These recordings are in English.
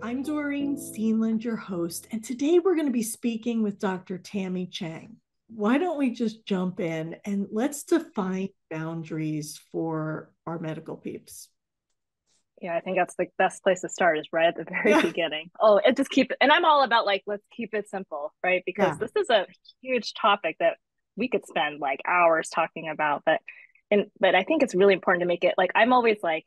I'm Doreen Steenland, your host, and today we're going to be speaking with Dr. Tammie Chang. Why don't we just jump in and let's define boundaries for our medical peeps? Yeah, I think that's the best place to start is right at the very Yeah, beginning. Oh, and just keep it. And I'm all about like, let's keep it simple, right? Because yeah, this is a huge topic that we could spend like hours talking about. But I think it's really important to make it like, I'm always like,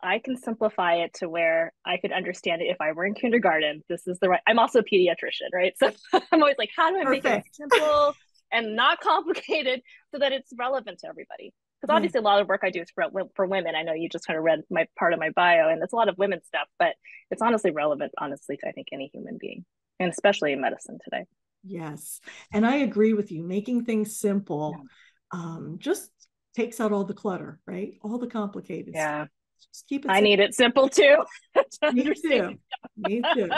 I can simplify it to where I could understand it if I were in kindergarten. This is the right, I'm also a pediatrician, right? So I'm always like, how do I make it perfect. simple and not complicated so that it's relevant to everybody? Because Yeah, obviously a lot of work I do is for women. I know you just kind of read my part of my bio, and it's a lot of women's stuff, but it's honestly relevant, honestly, to I think any human being, and especially in medicine today. yes. And I agree with you. Making things simple Yeah. just takes out all the clutter, right? All the complicated stuff. Yeah. Just keep it I simple. need it simple too to Me understand. too. Me too.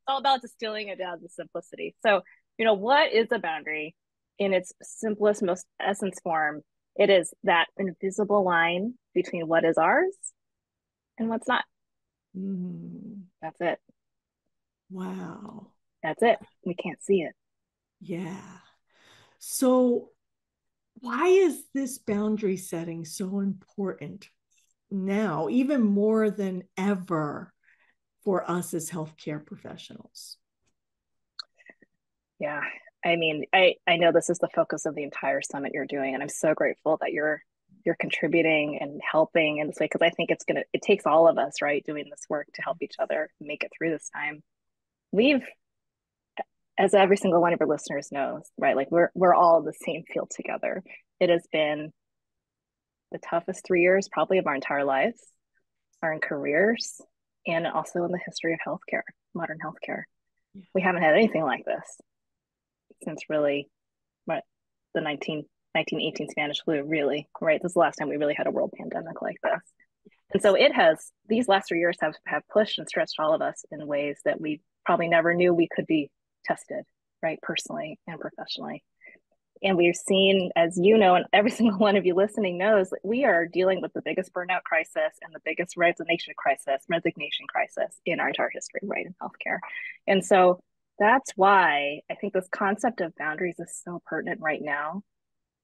All about distilling it down to simplicity. So, what is a boundary in its simplest, most essence form? It is that invisible line between what is ours and what's not. Mm, That's it. wow. That's it. We can't see it. Yeah. So, why is this boundary setting so important now, even more than ever for us as healthcare professionals? Yeah. I mean, I know this is the focus of the entire summit you're doing, and I'm so grateful that you're contributing and helping in this way because I think it takes all of us, right, doing this work to help each other make it through this time. We've as every single one of your listeners knows, right? Like we're all in the same field together. It has been the toughest 3 years probably of our entire lives, our careers, and also in the history of healthcare, modern healthcare. Yeah. We haven't had anything like this since really what the 1918 Spanish flu, really, right? This is the last time we really had a world pandemic like this. And so it has, these last 3 years have pushed and stretched all of us in ways that we probably never knew we could be tested, right? Personally and professionally. And we've seen, as you know, and every single one of you listening knows, that we are dealing with the biggest burnout crisis and the biggest resignation crisis in our entire history, right, in healthcare. And so that's why I think this concept of boundaries is so pertinent right now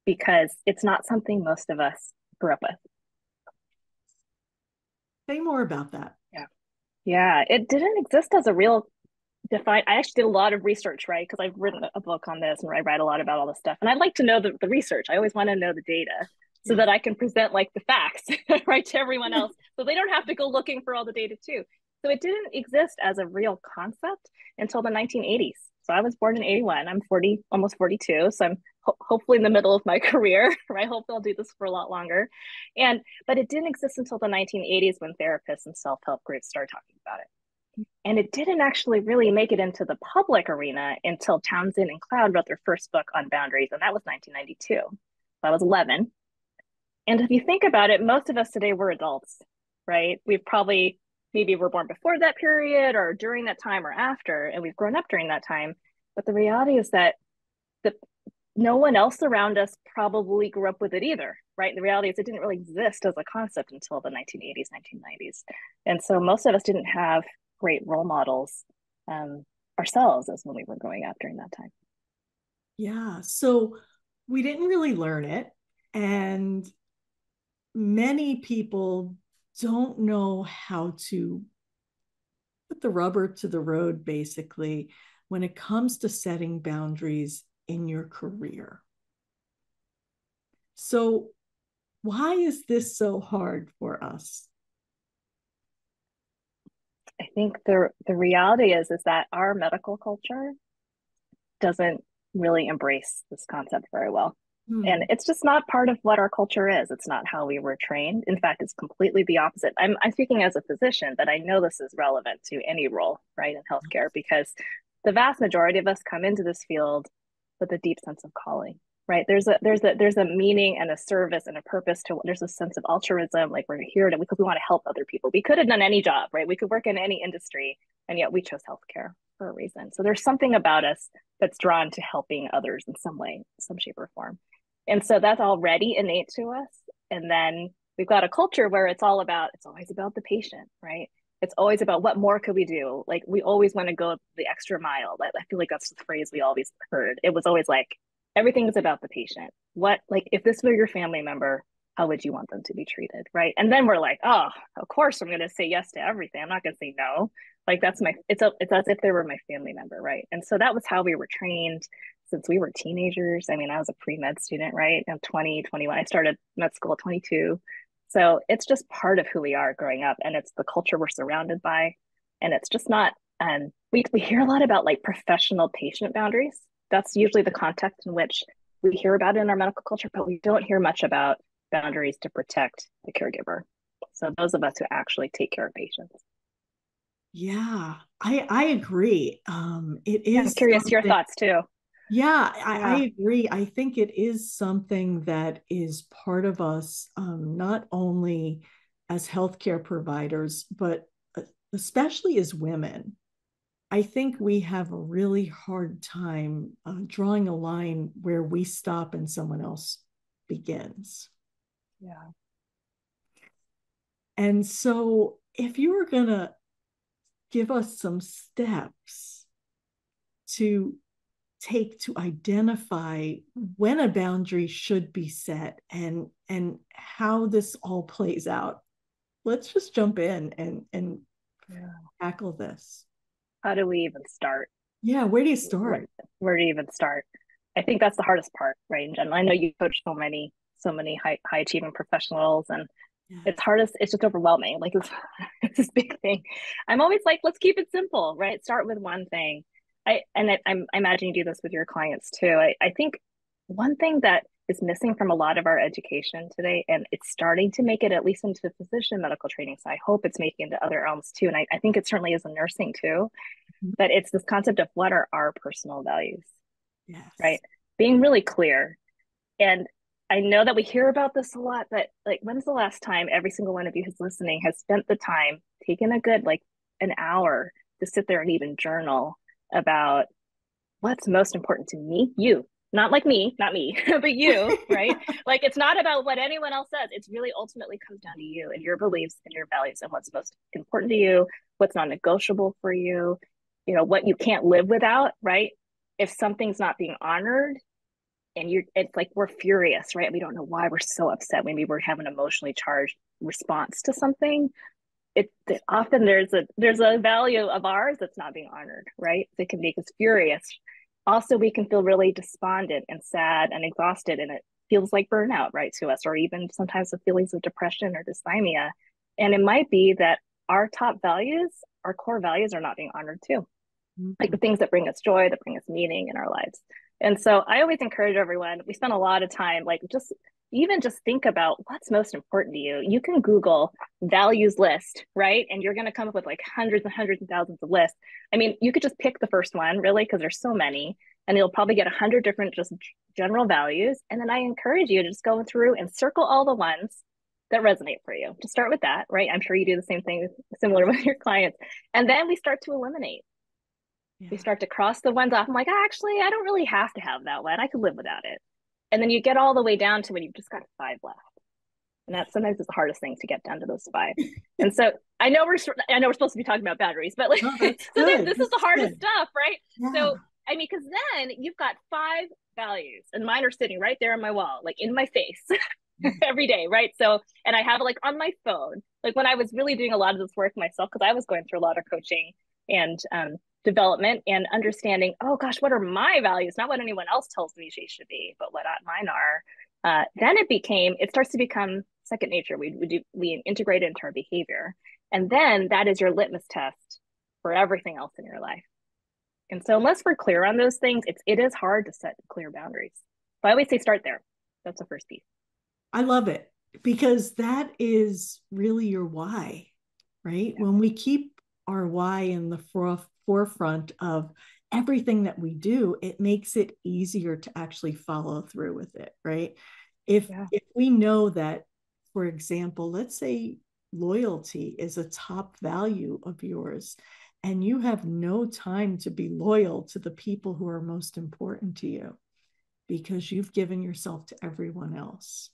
because it's not something most of us grew up with. Say more about that. Yeah. Yeah. It didn't exist as a real define. I actually did a lot of research, right? Because I've written a book on this and I write a lot about all this stuff. And I'd like to know the research. I always want to know the data so Yeah. that I can present like the facts, right, to everyone else. So they don't have to go looking for all the data too. So it didn't exist as a real concept until the 1980s. So I was born in 81. I'm 40, almost 42. So I'm hopefully in the middle of my career, right? Hopefully I'll do this for a lot longer. But it didn't exist until the 1980s when therapists and self-help groups started talking about it. And it didn't actually really make it into the public arena until Townsend and Cloud wrote their first book on boundaries, and that was 1992. So I was 11. And if you think about it, most of us today were adults, right? We've probably maybe were born before that period or during that time or after, and we've grown up during that time. But the reality is that the no one else around us probably grew up with it either, right? And the reality is it didn't really exist as a concept until the 1980s, 1990s. And so most of us didn't have great role models um, ourselves as when we were growing up during that time. Yeah. So we didn't really learn it. And many people don't know how to put the rubber to the road, basically, when it comes to setting boundaries in your career. So, why is this so hard for us? I think the reality is that our medical culture doesn't really embrace this concept very well. And Hmm. it's just not part of what our culture is. It's not how we were trained. In fact, it's completely the opposite. I'm speaking as a physician, but I know this is relevant to any role, right, in healthcare, because the vast majority of us come into this field with a deep sense of calling, right? There's a meaning and a service and a purpose to. There's a sense of altruism, like we're here to because we want to help other people. We could have done any job, right? We could work in any industry, and yet we chose healthcare for a reason. So there's something about us that's drawn to helping others in some way, some shape or form. And so that's already innate to us. And then we've got a culture where it's always about the patient, right? It's always about what more could we do? Like we always want to go the extra mile. Like I feel like that's the phrase we always heard. It was always like everything is about the patient. What like if this were your family member, how would you want them to be treated? Right. And then we're like, oh, of course I'm gonna say yes to everything. I'm not gonna say no. Like that's my it's as if they were my family member, right? And so that was how we were trained since we were teenagers. I mean, I was a pre-med student, right? I'm 20, 21. I started med school at 22. So it's just part of who we are growing up, and it's the culture we're surrounded by. And it's just not, we hear a lot about like professional patient boundaries. That's usually the context in which we hear about it in our medical culture, but we don't hear much about boundaries to protect the caregiver. So those of us who actually take care of patients. Yeah, I agree. It Yeah, I'm is curious your something. thoughts too. Yeah, I Yeah. agree. I think it is something that is part of us, not only as healthcare providers, but especially as women. I think we have a really hard time drawing a line where we stop and someone else begins. Yeah. And so, if you were going to give us some steps to take to identify when a boundary should be set and how this all plays out, let's just jump in and Yeah. tackle this. How do we even start? Yeah, where do you Where, start? where do you even start? I think that's the hardest part, right? In general, I know you coach so many high achieving professionals, and it's Yes. hardest. It's just overwhelming. Like it's this big thing. I'm always like, let's keep it simple, right? Start with one thing. I imagine you do this with your clients too. I think one thing that is missing from a lot of our education today, and it's starting to make it at least into the physician medical training. So I hope it's making it into other realms too. And I think it certainly is in nursing too, but it's this concept of what are our personal values, right? Yes. Being really clear. And I know that we hear about this a lot, but like, when's the last time every single one of you who's listening has spent the time, taken a good, like, an hour to sit there and even journal about what's most important to me? You, not like me, not me, but you, right? Like, it's not about what anyone else says. It's really ultimately comes down to you and your beliefs and your values and what's most important to you, what's non negotiable for you, what you can't live without, right? If something's not being honored, and it's like we're furious, right? We don't know why we're so upset. Maybe we're having an emotionally charged response to something. It often there's a value of ours that's not being honored, right? That can make us furious. Also, we can feel really despondent and sad and exhausted, and it feels like burnout, right, to us, or even sometimes the feelings of depression or dysthymia. And it might be that our top values, our core values, are not being honored too, like the Mhm. things that bring us joy, that bring us meaning in our lives. And so I always encourage everyone, we spend a lot of time, like just think about what's most important to you. You can Google values list, right? And you're going to come up with like hundreds and hundreds and thousands of lists. I mean, you could just pick the first one, really, because there's so many, and you'll probably get 100 different just general values. And then I encourage you to just go through and circle all the ones that resonate for you. To start with that, right? I'm sure you do the same thing, similar with your clients. And then we start to eliminate, we Yeah. start to cross the ones off. I'm like, actually, I don't really have to have that one. I could live without it. And then you get all the way down to when you've just got five left. And that sometimes is the hardest thing to get down to those five. And so I know we're supposed to be talking about batteries, but like, No, that's so good. this is This the is hardest good. stuff, right? Yeah. So I mean, because then you've got five values, and mine are sitting right there on my wall, like in my face every day, right? So, and I have it like on my phone. Like when I was really doing a lot of this work myself, because I was going through a lot of coaching and development and understanding, oh gosh, what are my values? Not what anyone else tells me she should be, but what mine are. Then it starts to become second nature. We integrate it into our behavior. And then that is your litmus test for everything else in your life. And so unless we're clear on those things, it is hard to set clear boundaries. But I always say start there. That's the first piece. I love it because that is really your why, right? Yeah. When we keep our why in the forefront of everything that we do, it makes it easier to actually follow through with it, right? If Yeah. if we know that, for example, let's say loyalty is a top value of yours and you have no time to be loyal to the people who are most important to you because you've given yourself to everyone else,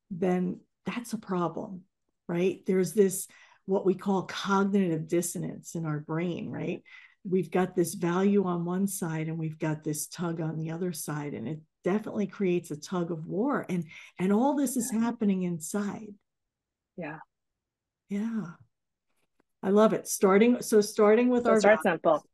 then that's a problem, right? There's this, what we call cognitive dissonance in our brain, right? We've got this value on one side and we've got this tug on the other side, and it definitely creates a tug of war. And all this is happening inside. Yeah. Yeah. I love it. Starting with So our start values simple.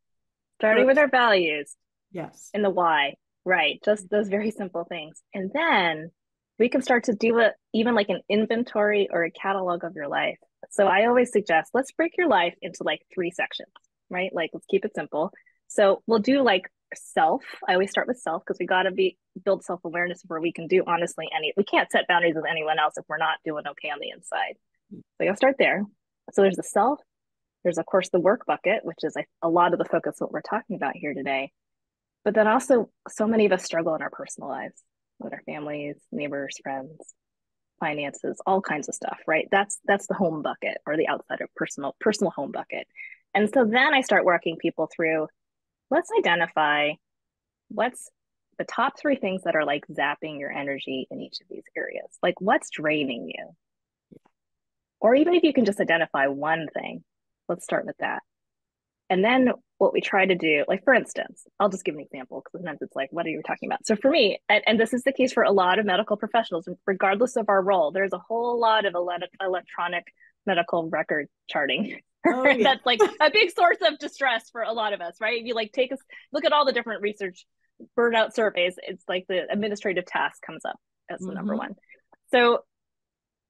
Starting with first. our values Yes. and the why, right? Just those very simple things. And then we can start to do it even like an inventory or a catalog of your life. So I always suggest let's break your life into like three sections, right? Like let's keep it simple. So we'll do like self. I always start with self because we got to be build self-awareness where we can do honestly we can't set boundaries with anyone else if we're not doing okay on the inside. So you'll start there. So there's the self. There's of course the work bucket, which is a lot of the focus of what we're talking about here today. But then also, so many of us struggle in our personal lives with our families, neighbors, friends, finances, all kinds of stuff, right? That's the home bucket or the outside of personal home bucket. And so then I start working people through, let's identify what's the top three things that are like zapping your energy in each of these areas. Like what's draining you? Or even if you can just identify one thing, let's start with that. And then what we try to do, like for instance, I'll just give an example because sometimes it's like, what are you talking about? So for me, and this is the case for a lot of medical professionals, regardless of our role, there's a whole lot of electronic medical record charting. Oh yeah. That's like a big source of distress for a lot of us, right? If you like take us look at all the different research burnout surveys, it's like the administrative task comes up as the number Mm-hmm. one. So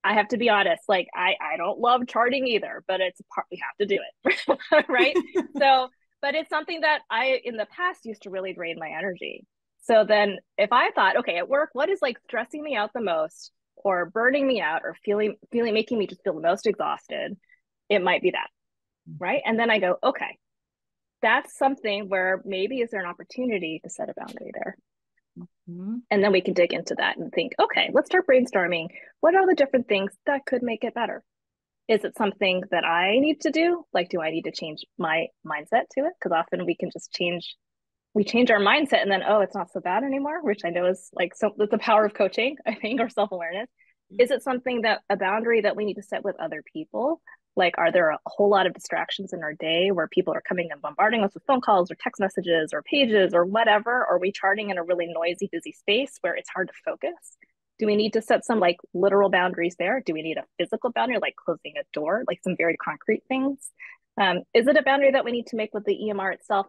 I have to be honest, like I don't love charting either, but it's a part we have to do it. Right? So, but it's something that I in the past used to really drain my energy. So then if I thought, okay, at work, what is like stressing me out the most or burning me out or feeling making me just feel the most exhausted, it might be that. Right? And then I go, okay, that's something where maybe is there an opportunity to set a boundary there? Mm-hmm. And then we can dig into that and think, okay, let's start brainstorming. What are the different things that could make it better? Is it something that I need to do? Like, do I need to change my mindset to it? Because often we can just we change our mindset and then, oh, it's not so bad anymore, which I know is like, so that's the power of coaching, I think, or self awareness. Is it something that a boundary that we need to set with other people? Like, are there a whole lot of distractions in our day where people are coming and bombarding us with phone calls or text messages or pages or whatever? Are we charting in a really noisy, busy space where it's hard to focus? Do we need to set some like literal boundaries there? Do we need a physical boundary, like closing a door, like some very concrete things? Is it a boundary that we need to make with the EMR itself,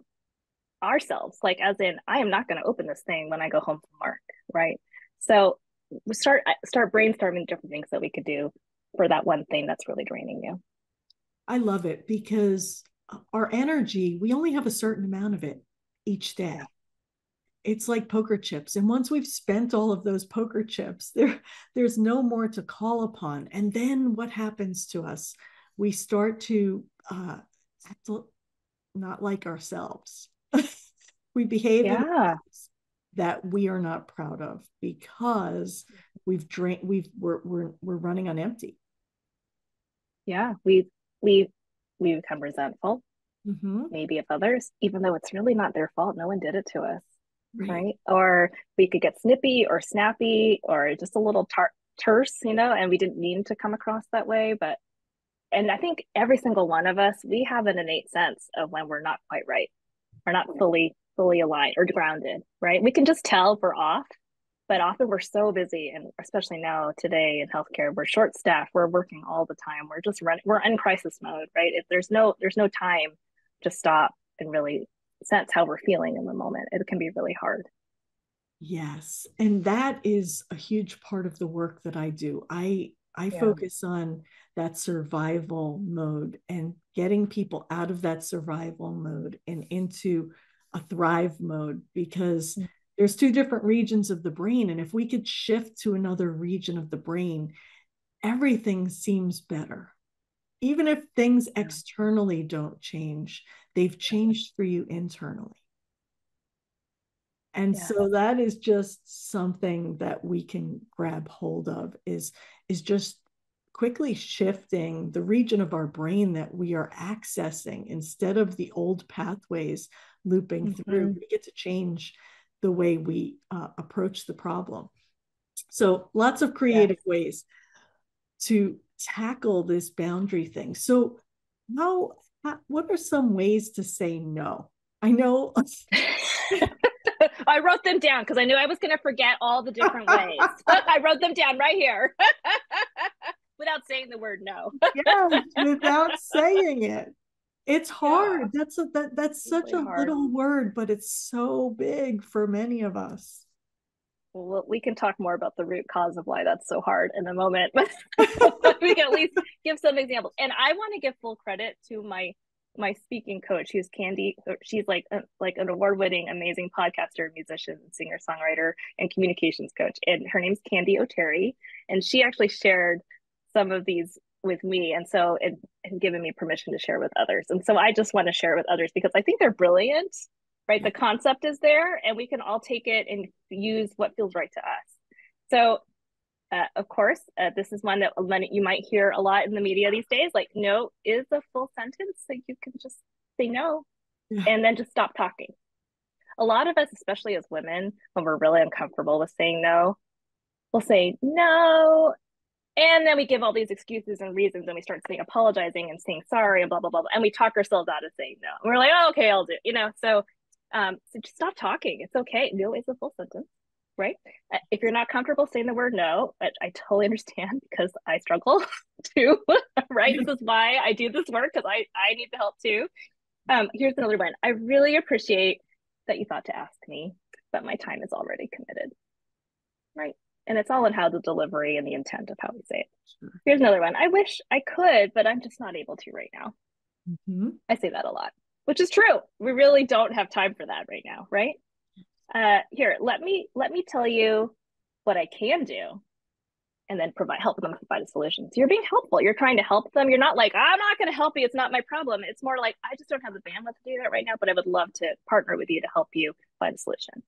ourselves? Like, as in, I am not going to open this thing when I go home from work, right? So we start brainstorming different things that we could do for that one thing that's really draining you. I love it because our energy, we only have a certain amount of it each Yeah. day. It's like poker chips. And once we've spent all of those poker chips, there's no more to call upon. And then what happens to us? We start to act not like ourselves. We behave in Yeah. ways that we are not proud of because we've drained, we're running on empty. Yeah. We become resentful, Mm-hmm. maybe of others, even though it's really not their fault. No one did it to us, Right. right? Or we could get snippy or snappy or just a little terse, and we didn't mean to come across that way. But and I think every single one of us, we have an innate sense of when we're not quite right, or not fully aligned or grounded, right? We can just tell if we're off, but often we're so busy, and especially now today in healthcare, we're short staffed, we're working all the time, we're just running, we're in crisis mode, right? If there's no time to stop and really sense how we're feeling in the moment, it can be really hard. Yes. And that is a huge part of the work that I do. I Yeah. focus on that survival mode and getting people out of that survival mode and into a thrive mode, because there's two different regions of the brain, and if we could shift to another region of the brain, everything seems better. Even if things Yeah. externally don't change, they've changed for you internally. And Yeah. so that is just something that we can grab hold of, is just quickly shifting the region of our brain that we are accessing. Instead of the old pathways looping through, Mm-hmm. we get to change the way we approach the problem. So lots of Yes. creative ways to tackle this boundary thing. So, how, what are some ways to say no? I know. I wrote them down because I knew I was going to forget all the different ways. I wrote them down right here without saying the word no. Yes, without saying it. It's Yeah, hard. That's such really a hard. little word, but it's so big for many of us. Well, we can talk more about the root cause of why that's so hard in a moment, but we can at least give some examples. And I want to give full credit to my speaking coach, who's Candy. She's like an award-winning, amazing podcaster, musician, singer, songwriter, and communications coach. And her name's Candy O'Terry, and she actually shared some of these with me, and so and given me permission to share with others. And so I just want to share with others because I think they're brilliant, right? Yeah. The concept is there, and we can all take it and use what feels right to us. So, of course, this is one that you might hear a lot in the media these days. Like, no is a full sentence, so you can just say no Yeah. and then just stop talking. A lot of us, especially as women, when we're really uncomfortable with saying no, we'll say no, and then we give all these excuses and reasons, and we start saying apologizing and saying sorry and blah blah blah, and we talk ourselves out of saying no. And we're like, oh, okay, I'll do it. So just stop talking. It's okay. No is a full sentence, right? If you're not comfortable saying the word no, I totally understand because I struggle too, right? This is why I do this work because I need the help too. Here's another one. I really appreciate that you thought to ask me, but my time is already committed, right? And it's all in how the delivery and the intent of how we say it. Sure. Here's another one. I wish I could, but I'm just not able to right now. Mm-hmm. I say that a lot, which is true. We really don't have time for that right now, right? Here, let me tell you what I can do, and then help them provide a solution. So you're being helpful. You're trying to help them. You're not like, I'm not going to help you. It's not my problem. It's more like, I just don't have the bandwidth to do that right now, but I would love to partner with you to help you find a solution.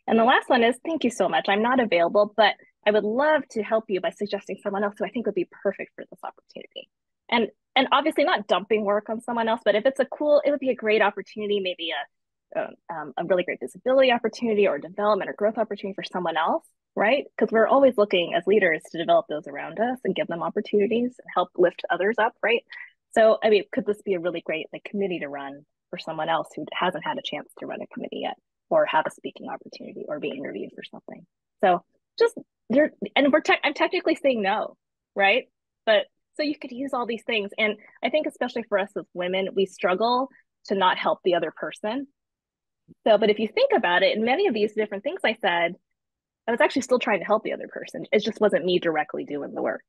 And the last one is, thank you so much. I'm not available, but I would love to help you by suggesting someone else who I think would be perfect for this opportunity. And obviously not dumping work on someone else, but if it's it would be a great opportunity, maybe a really great visibility opportunity or development or growth opportunity for someone else, right? Because we're always looking as leaders to develop those around us and give them opportunities and help lift others up, right? So, I mean, could this be a really great committee to run for someone else who hasn't had a chance to run a committee yet, or have a speaking opportunity, or be interviewed for something? So just there, and I'm technically saying no, right? But so you could use all these things, and I think especially for us as women, we struggle to not help the other person. So, but if you think about it, in many of these different things I said, I was actually still trying to help the other person. It just wasn't me directly doing the work.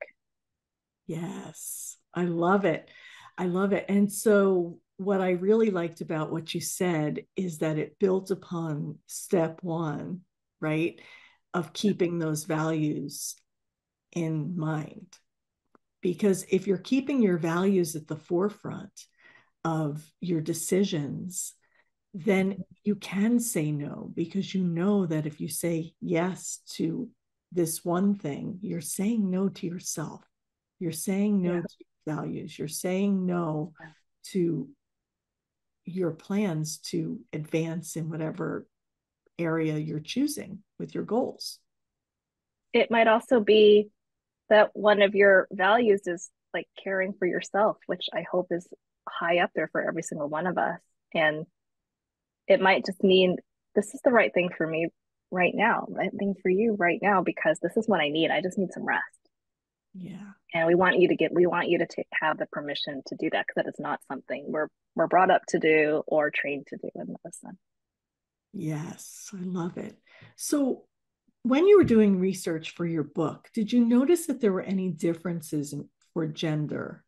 Yes, I love it. I love it. And so, what I really liked about what you said is that it built upon step one, right, of keeping those values in mind. Because if you're keeping your values at the forefront of your decisions, then you can say no because you know that if you say yes to this one thing, you're saying no to yourself. You're saying no Yeah. to your values. You're saying no to your plans to advance in whatever area you're choosing with your goals. It might also be that one of your values is like caring for yourself, which I hope is high up there for every single one of us. And it might just mean this is the right thing for me right now, right thing for you right now, because this is what I need. I just need some rest. Yeah. And we want you to have the permission to do that because that is not something we're brought up to do or trained to do in medicine. Yes, I love it. So, when you were doing research for your book, did you notice that there were any differences for gender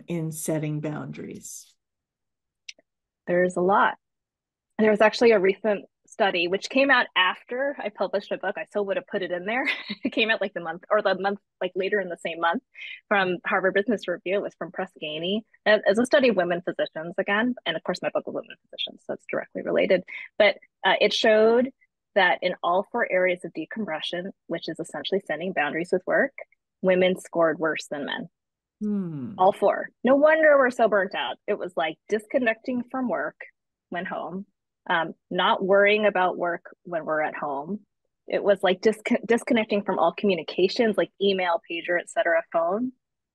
in setting boundaries? There's a lot. There was actually a recent study which came out after I published my book. I still would have put it in there. It came out like the month like later in the same month from Harvard Business Review. It was from Press Ganey. It's a study of women physicians again, and of course my book was women physicians, so it's directly related. But it showed that in all four areas of decompression, which is essentially setting boundaries with work, women scored worse than men. Hmm. All four. No wonder we're so burnt out. It was like disconnecting from work when home, not worrying about work when we're at home, It was like disconnecting from all communications, like email, pager, etc., phone.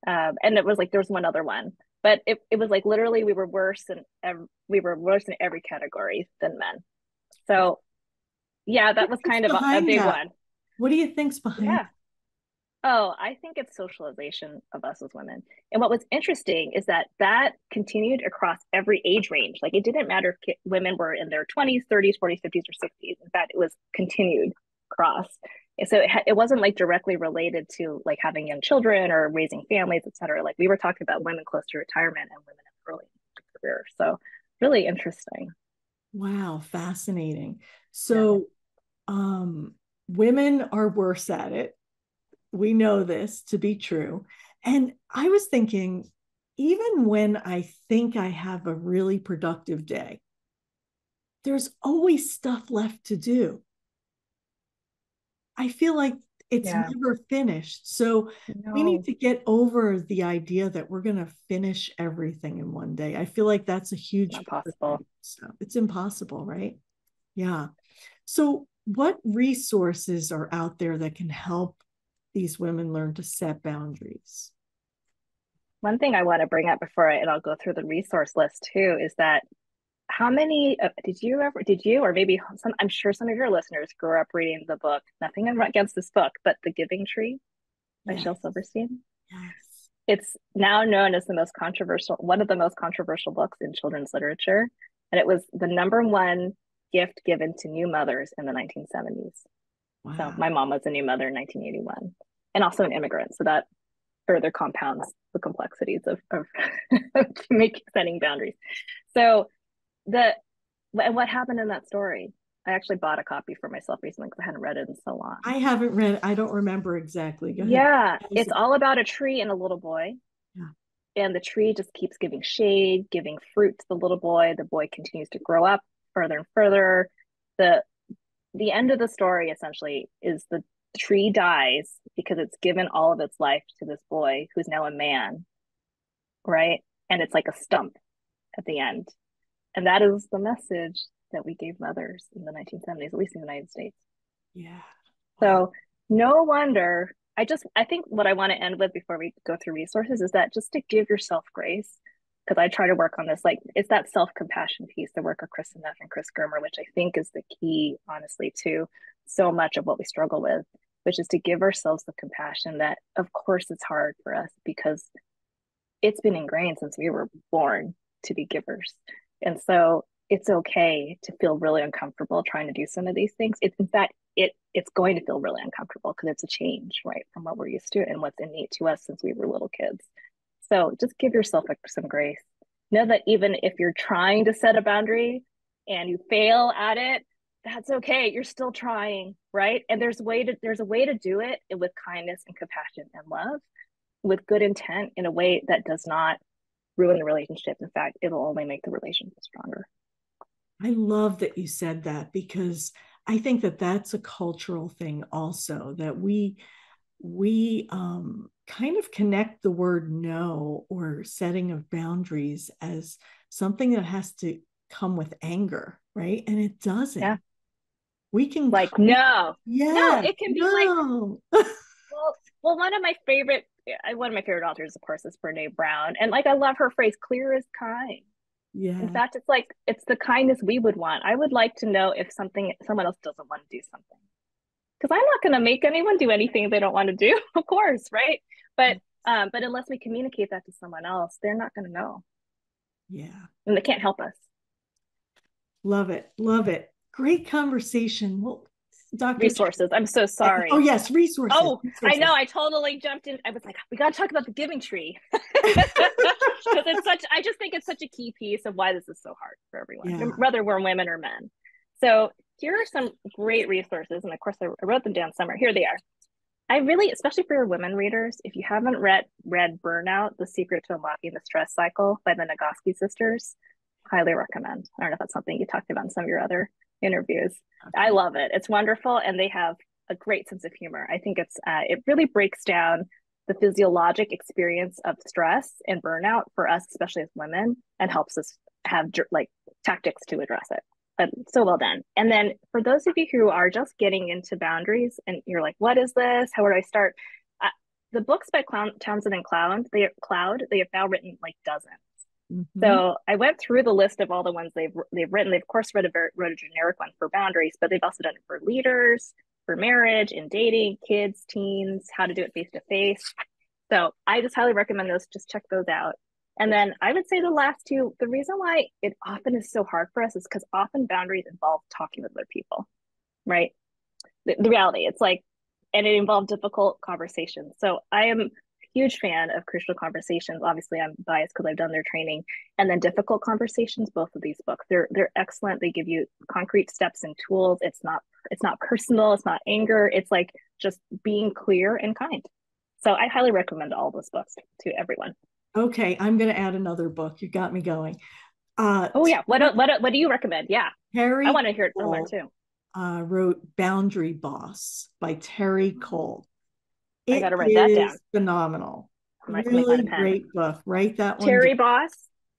And it was like there was one other one, but it was like literally we were worse in every category than men. So yeah, What that do was you think's kind of a behind big that? one. What do you think's behind? Yeah. Oh, I think it's socialization of us as women. And what was interesting is that that continued across every age range. Like it didn't matter if women were in their 20s, 30s, 40s, 50s, or 60s. In fact, it was continued across. And so it wasn't like directly related to like having young children or raising families, et cetera. Like we were talking about women close to retirement and women in early career. So really interesting. Wow, fascinating. Yeah. So, women are worse at it. We know this to be true. And I was thinking, even when I think I have a really productive day, there's always stuff left to do. I feel like it's Yeah. never finished. So we need No, to get over the idea that we're going to finish everything in one day. I feel like that's a huge not part of possible. it. So it's impossible, right? Yeah. So, what resources are out there that can help these women learn to set boundaries? One thing I want to bring up before and I'll go through the resource list too, is that how many did you or maybe some, I'm sure some of your listeners grew up reading the book, nothing against this book, but The Giving Tree by Yes. Shel Silverstein. Yes. It's now known as the most controversial, one of the most controversial books in children's literature. And it was the number one gift given to new mothers in the 1970s. So Wow. my mom was a new mother in 1981 and also an immigrant. So that further compounds the complexities of setting boundaries. So the and what happened in that story? I actually bought a copy for myself recently because I hadn't read it in so long. I haven't read, I don't remember exactly. Go ahead. Yeah, it's all about a tree and a little boy. Yeah. And the tree just keeps giving shade, giving fruit to the little boy. The boy continues to grow up further and further. The the end of the story essentially is the tree dies because it's given all of its life to this boy who's now a man, right? And it's like a stump at the end. And that is the message that we gave mothers in the 1970s, at least in the United States. Yeah. Wow. So no wonder I think what I want to end with before we go through resources is that just to give yourself grace, because I try to work on this, like it's that self-compassion piece, the work of Kristen Neff and Chris Germer, which I think is the key, honestly, to so much of what we struggle with, which is to give ourselves the compassion that of course it's hard for us because it's been ingrained since we were born to be givers. And so it's okay to feel really uncomfortable trying to do some of these things. It's in fact it's going to feel really uncomfortable because it's a change, right, from what we're used to and what's innate to us since we were little kids. So just give yourself some grace. Know that even if you're trying to set a boundary and you fail at it, that's okay. You're still trying, right? And there's a way to do it with kindness and compassion and love, with good intent in a way that does not ruin the relationship. In fact, it'll only make the relationship stronger. I love that you said that because I think that that's a cultural thing also that we kind of connect the word no or setting of boundaries as something that has to come with anger, right? And it Yeah. doesn't. We can Like, kind of, no, yes, it can be like, no. well, one of my favorite authors, of course, is Brene Brown. And like, I love her phrase, clear is kind. In Yeah. fact, it's like, it's the kindness we would want. I would like to know if someone else doesn't want to do something. Because I'm not going to make anyone do anything they don't want to do, of course, right? But unless we communicate that to someone else, they're not going to know, Yeah. and they can't help us. Love it. Love it. Great conversation. Well, Dr. Resources. I'm so Oh, sorry. yes, resources. Oh, I know. Resources. I totally jumped in. I was like, we got to talk about the giving tree because it's such. I just think it's such a key piece of why this is so hard for everyone, Yeah. whether we're women or men. So here are some great resources, and of course, I wrote them down somewhere. Here they are. I really, especially for your women readers, if you haven't read Burnout: The Secret to Unlocking the Stress Cycle by the Nagoski sisters, highly recommend. I don't know if that's something you talked about in some of your other interviews. I Okay. love it. It's wonderful, and they have a great sense of humor. I think it really breaks down the physiologic experience of stress and burnout for us, especially as women, and helps us have like tactics to address it. but so well done. And then for those of you who are just getting into boundaries and you're like, what is this? How do I start? Uh, the books by Townsend and Cloud, they have now written like dozens. Mm-hmm. So I went through the list of all the ones they've written. They've of course wrote a generic one for boundaries, but they've also done it for leaders, for marriage and dating, kids, teens, how to do it face to face. So I just highly recommend those. Just check those out. And then I would say the last two, the reason why it often is so hard for us is because often boundaries involve talking with other people, right? The reality, it's like, and it involved difficult conversations. So I am a huge fan of crucial conversations. Obviously, I'm biased because I've done their training, and then difficult conversations. Both of these books, they're excellent. They give you concrete steps and tools. It's not personal. It's not anger. It's like just being clear and kind. So I highly recommend all those books to everyone. Okay, I'm going to add another book. You got me going. Uh, Oh yeah, what do you recommend? Yeah, I Terry want to hear. I learn Cole too. wrote Boundary Boss by Terry Cole. I got It to write that down. is phenomenal. I might find Really a pen. great book. Write that one down. Terry Boss,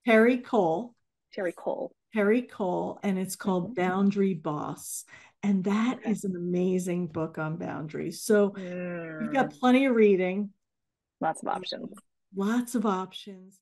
Terry Cole, Terry Cole. Terry Cole, and it's called Mm-hmm. Boundary Boss. And that Okay. is an amazing book on boundaries. So you've got Mm, plenty of reading, lots of options. lots of options.